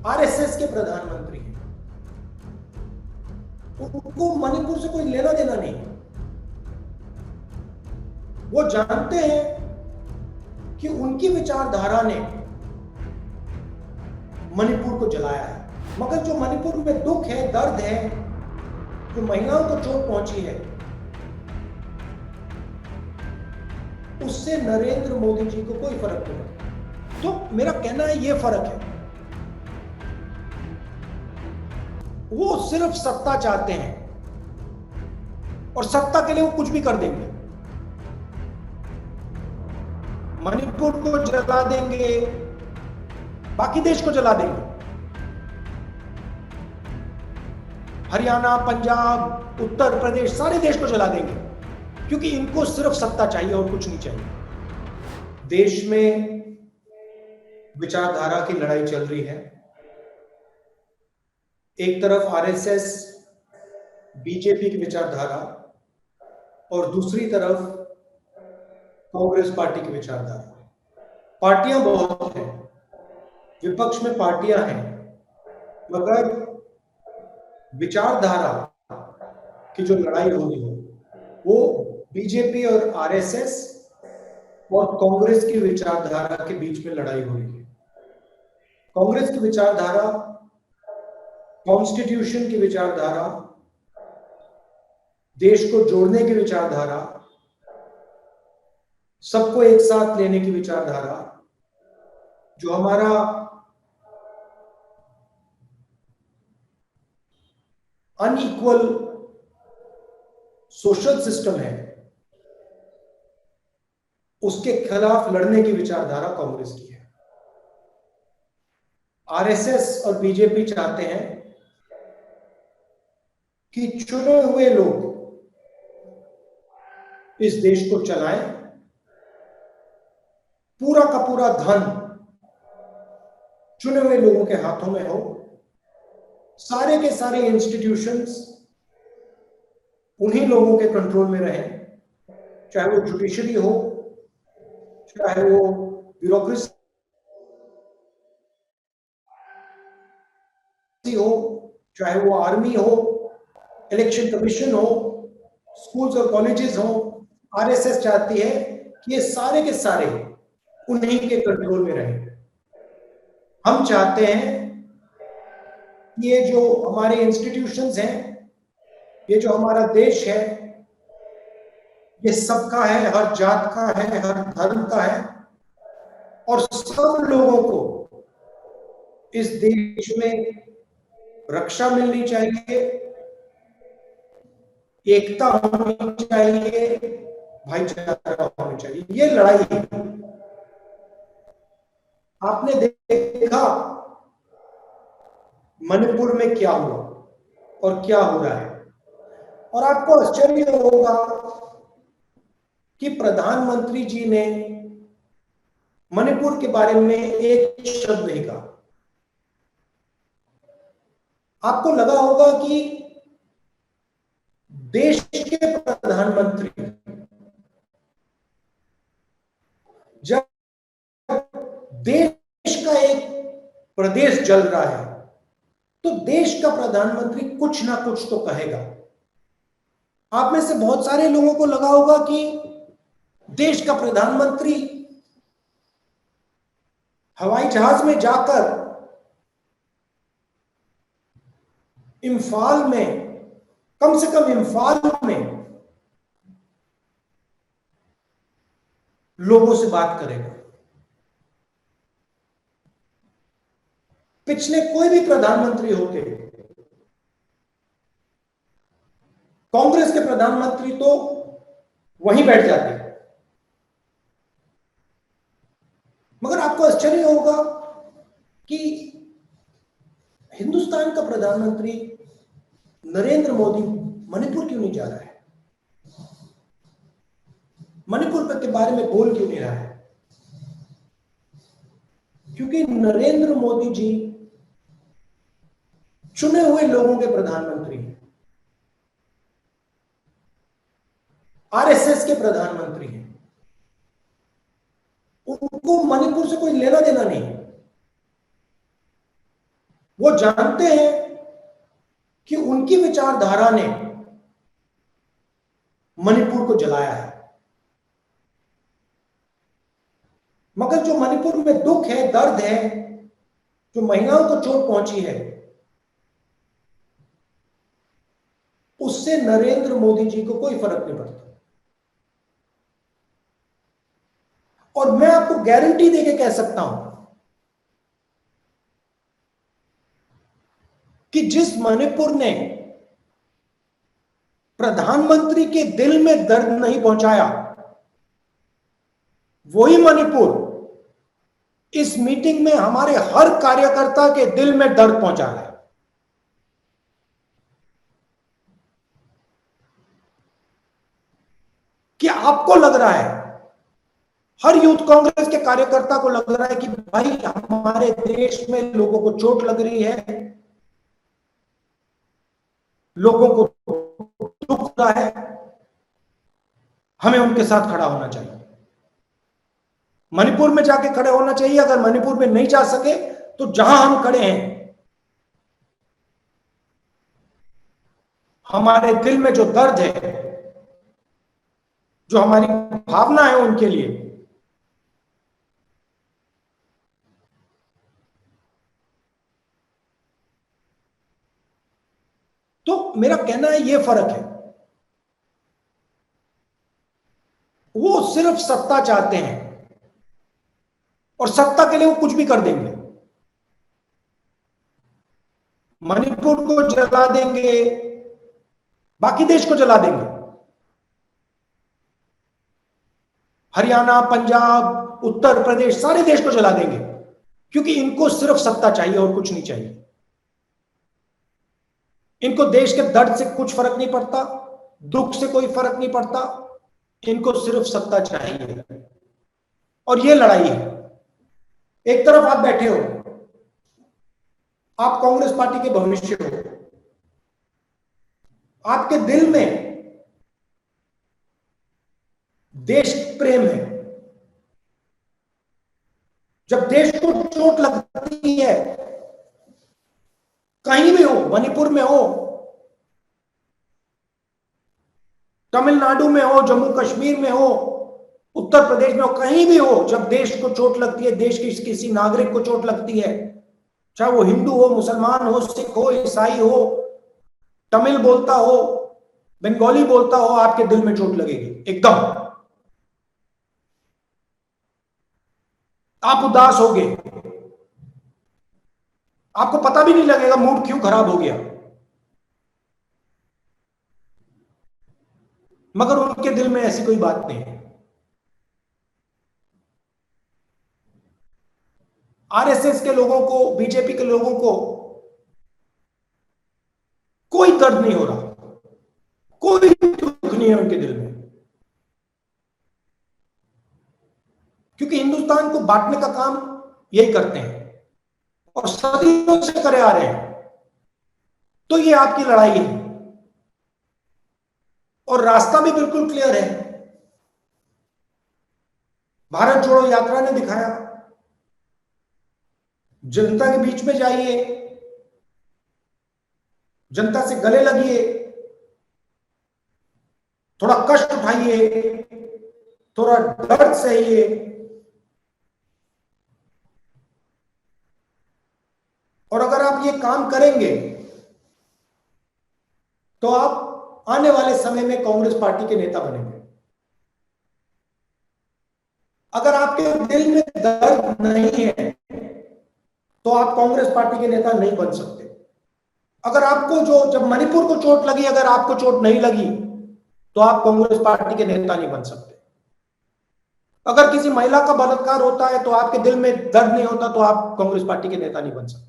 RSS के प्रधानमंत्री हैं, उनको मणिपुर से कोई लेना देना नहीं। वो जानते हैं कि उनकी विचारधारा ने मणिपुर को जलाया है, मगर जो मणिपुर में दुख है, दर्द है, जो महिलाओं को चोट पहुंची है, उससे नरेंद्र मोदी जी को कोई फर्क नहीं पड़ता। तो मेरा कहना है ये फर्क है, वो सिर्फ सत्ता चाहते हैं और सत्ता के लिए वो कुछ भी कर देंगे। मणिपुर को जला देंगे, बाकी देश को जला देंगे। हरियाणा, पंजाब, उत्तर प्रदेश, सारे देश को जला देंगे, क्योंकि इनको सिर्फ सत्ता चाहिए और कुछ नहीं चाहिए। देश में विचारधारा की लड़ाई चल रही है। एक तरफ आरएसएस, बीजेपी की विचारधारा और दूसरी तरफ कांग्रेस पार्टी की विचारधारा। पार्टियां बहुत हैं, विपक्ष में पार्टियां हैं, मगर विचारधारा की जो लड़ाई हो रही है वो बीजेपी और आरएसएस और कांग्रेस की विचारधारा के बीच में लड़ाई हो रही है। कांग्रेस की विचारधारा, कॉन्स्टिट्यूशन की विचारधारा, देश को जोड़ने की विचारधारा, सबको एक साथ लेने की विचारधारा, जो हमारा अनइक्वल सोशल सिस्टम है, उसके खिलाफ लड़ने की विचारधारा कांग्रेस की है। आरएसएस और बीजेपी चाहते हैं कि चुने हुए लोग इस देश को चलाएं, पूरा का पूरा धन चुने हुए लोगों के हाथों में हो, सारे के सारे इंस्टीट्यूशंस उन्हीं लोगों के कंट्रोल में रहें, चाहे वो जुडिशरी हो, चाहे वो ब्यूरोक्रेसी हो, चाहे वो आर्मी हो, इलेक्शन कमीशन हो, स्कूल्स और कॉलेजेस हो। आरएसएस चाहती है कि ये सारे के सारे उन्हीं के कंट्रोल में रहें। हम चाहते हैं कि ये जो हमारे इंस्टीट्यूशंस हैं, ये जो हमारा देश है, ये सबका है, हर जात का है, हर धर्म का है, और सब लोगों को इस देश में रक्षा मिलनी चाहिए, एकता होनी चाहिए, भाईचारा होना चाहिए। ये लड़ाई है। आपने देखा मणिपुर में क्या हुआ और क्या हो रहा है, और आपको आश्चर्य होगा कि प्रधानमंत्री जी ने मणिपुर के बारे में एक शब्द नहीं कहा। आपको लगा होगा कि देश के प्रधानमंत्री जब देश का एक प्रदेश जल रहा है तो देश का प्रधानमंत्री कुछ ना कुछ तो कहेगा। आप में से बहुत सारे लोगों को लगा होगा कि देश का प्रधानमंत्री हवाई जहाज में जाकर इम्फाल में, कम से कम इम्फाल में लोगों से बात करेगा। पिछले कोई भी प्रधानमंत्री होते, कांग्रेस के प्रधानमंत्री तो वहीं बैठ जाते, मगर आपको आश्चर्य होगा कि हिंदुस्तान का प्रधानमंत्री नरेंद्र मोदी मणिपुर क्यों नहीं जा रहा है, मणिपुर के बारे में बोल क्यों नहीं रहा है? क्योंकि नरेंद्र मोदी जी चुने हुए लोगों के प्रधानमंत्री हैं, आरएसएस के प्रधानमंत्री हैं। उनको मणिपुर से कोई लेना देना नहीं। वो जानते हैं कि उनकी विचारधारा ने मणिपुर को जलाया है, मगर जो मणिपुर में दुख है, दर्द है, जो महिलाओं को चोट पहुंची है, उससे नरेंद्र मोदी जी को कोई फर्क नहीं पड़ता। और मैं आपको गारंटी देके कह सकता हूं कि जिस मणिपुर ने प्रधानमंत्री के दिल में दर्द नहीं पहुंचाया, वही मणिपुर इस मीटिंग में हमारे हर कार्यकर्ता के दिल में दर्द पहुंचा है। कि आपको लग रहा है, हर यूथ कांग्रेस के कार्यकर्ता को लग रहा है कि भाई हमारे देश में लोगों को चोट लग रही है, लोगों को दुख हो रहा है, हमें उनके साथ खड़ा होना चाहिए, मणिपुर में जाके खड़े होना चाहिए। अगर मणिपुर में नहीं जा सके तो जहां हम खड़े हैं, हमारे दिल में जो दर्द है, जो हमारी भावना है उनके लिए, तो मेरा कहना है ये फर्क है। वो सिर्फ सत्ता चाहते हैं और सत्ता के लिए वो कुछ भी कर देंगे। मणिपुर को जला देंगे, बाकी देश को जला देंगे, हरियाणा, पंजाब, उत्तर प्रदेश, सारे देश को जला देंगे, क्योंकि इनको सिर्फ सत्ता चाहिए और कुछ नहीं चाहिए। इनको देश के दर्द से कुछ फर्क नहीं पड़ता, दुख से कोई फर्क नहीं पड़ता, इनको सिर्फ सत्ता चाहिए। और ये लड़ाई है। एक तरफ आप बैठे हो, आप कांग्रेस पार्टी के भविष्य हो, आपके दिल में देश प्रेम है। जब देश को चोट लगती है, कहीं भी हो, मणिपुर में हो, तमिलनाडु में हो, जम्मू कश्मीर में हो, उत्तर प्रदेश में हो, कहीं भी हो, जब देश को चोट लगती है, देश की किसी नागरिक को चोट लगती है, चाहे वो हिंदू हो, मुसलमान हो, सिख हो, ईसाई हो, तमिल बोलता हो, बंगाली बोलता हो, आपके दिल में चोट लगेगी एकदम। आप उदास होगे, आपको पता भी नहीं लगेगा मूड क्यों खराब हो गया, मगर उनके दिल में ऐसी कोई बात नहीं है। आरएसएस के लोगों को, बीजेपी के लोगों को कोई दर्द नहीं हो रहा, कोई दुख नहीं है उनके दिल में, क्योंकि हिंदुस्तान को बांटने का काम यही करते हैं और सदियों से करे आ रहे हैं। तो ये आपकी लड़ाई है और रास्ता भी बिल्कुल क्लियर है। भारत जोड़ो यात्रा ने दिखाया, जनता के बीच में जाइए, जनता से गले लगिए, थोड़ा कष्ट उठाइए, थोड़ा दर्द सहिए, और अगर आप ये काम करेंगे तो आप आने वाले समय में कांग्रेस पार्टी के नेता बनेंगे। अगर आपके दिल में दर्द नहीं है तो आप कांग्रेस पार्टी के नेता नहीं बन सकते। अगर आपको जब मणिपुर को चोट लगी, अगर आपको चोट नहीं लगी तो आप कांग्रेस पार्टी के नेता नहीं बन सकते। अगर किसी महिला का बलात्कार होता है तो आपके दिल में दर्द नहीं होता तो आप कांग्रेस पार्टी के नेता नहीं बन सकते।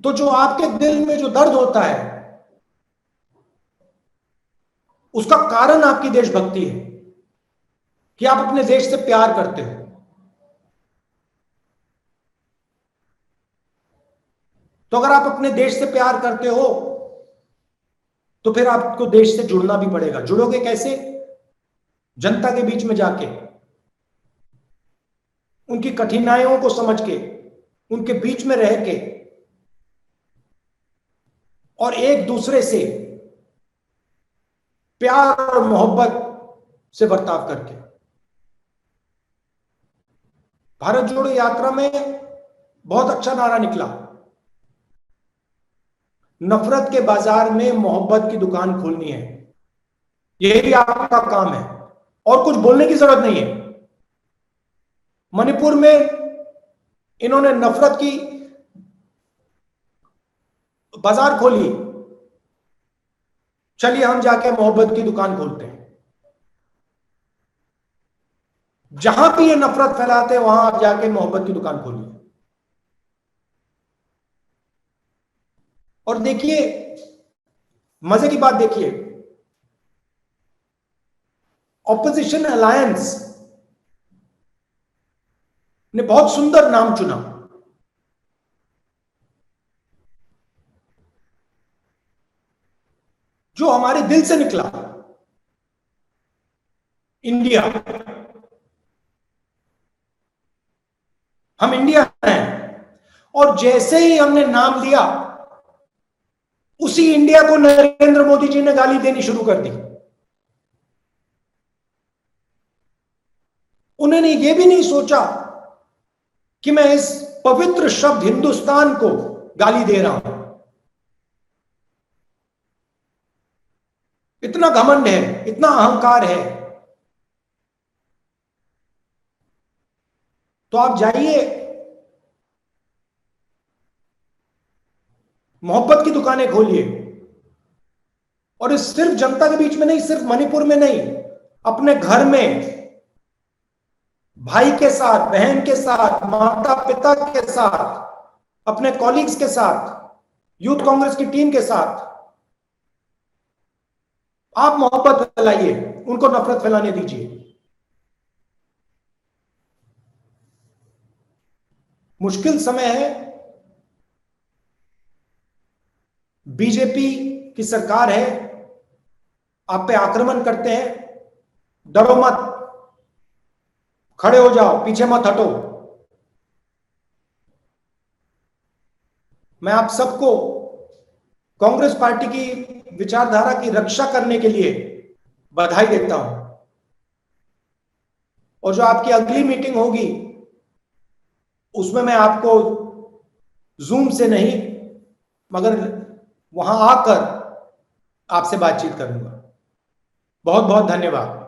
तो जो आपके दिल में जो दर्द होता है, उसका कारण आपकी देशभक्ति है कि आप अपने देश से प्यार करते हो। तो अगर आप अपने देश से प्यार करते हो तो फिर आपको देश से जुड़ना भी पड़ेगा। जुड़ोगे कैसे? जनता के बीच में जाके, उनकी कठिनाइयों को समझ के, उनके बीच में रह के और एक दूसरे से प्यार और मोहब्बत से बर्ताव करके। भारत जोड़ो यात्रा में बहुत अच्छा नारा निकला, नफरत के बाजार में मोहब्बत की दुकान खोलनी है। यही आपका काम है और कुछ बोलने की जरूरत नहीं है। मणिपुर में इन्होंने नफरत की बाजार खोली, चलिए हम जाके मोहब्बत की दुकान खोलते हैं। जहां भी ये नफरत फैलाते हैं वहां आप जाके मोहब्बत की दुकान खोलिए। और देखिए, मजे की बात देखिए, ऑपोजिशन अलायंस ने बहुत सुंदर नाम चुना। जो हमारे दिल से निकला, इंडिया। हम इंडिया हैं और जैसे ही हमने नाम लिया, उसी इंडिया को नरेंद्र मोदी जी ने गाली देनी शुरू कर दी। उन्होंने यह भी नहीं सोचा कि मैं इस पवित्र शब्द हिंदुस्तान को गाली दे रहा हूं। इतना घमंड है, इतना अहंकार है। तो आप जाइए, मोहब्बत की दुकानें खोलिए। और इस सिर्फ जनता के बीच में नहीं, सिर्फ मणिपुर में नहीं, अपने घर में भाई के साथ, बहन के साथ, माता पिता के साथ, अपने कॉलीग्स के साथ, यूथ कांग्रेस की टीम के साथ आप मोहब्बत फैलाइए, उनको नफरत फैलाने दीजिए। मुश्किल समय है, बीजेपी की सरकार है, आप पे आक्रमण करते हैं, डरो मत, खड़े हो जाओ, पीछे मत हटो। मैं आप सबको कांग्रेस पार्टी की विचारधारा की रक्षा करने के लिए बधाई देता हूं। और जो आपकी अगली मीटिंग होगी, उसमें मैं आपको जूम से नहीं मगर वहां आकर आपसे बातचीत करूंगा। बहुत बहुत धन्यवाद।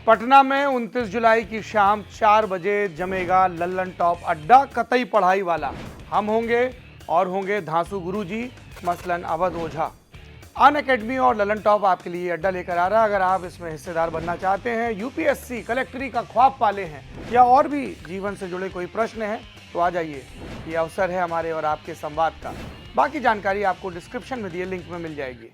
पटना में 29 जुलाई की शाम 4 बजे जमेगा लल्लन टॉप अड्डा, कतई पढ़ाई वाला। हम होंगे और होंगे धांसू गुरुजी, मसलन अवध ओझा। अन अकेडमी और लल्लन टॉप आपके लिए अड्डा लेकर आ रहा है। अगर आप इसमें हिस्सेदार बनना चाहते हैं, यूपीएससी कलेक्टरी का ख्वाब पाले हैं या और भी जीवन से जुड़े कोई प्रश्न हैं, तो आ जाइए। ये अवसर है हमारे और आपके संवाद का। बाकी जानकारी आपको डिस्क्रिप्शन में दिए लिंक में मिल जाएगी।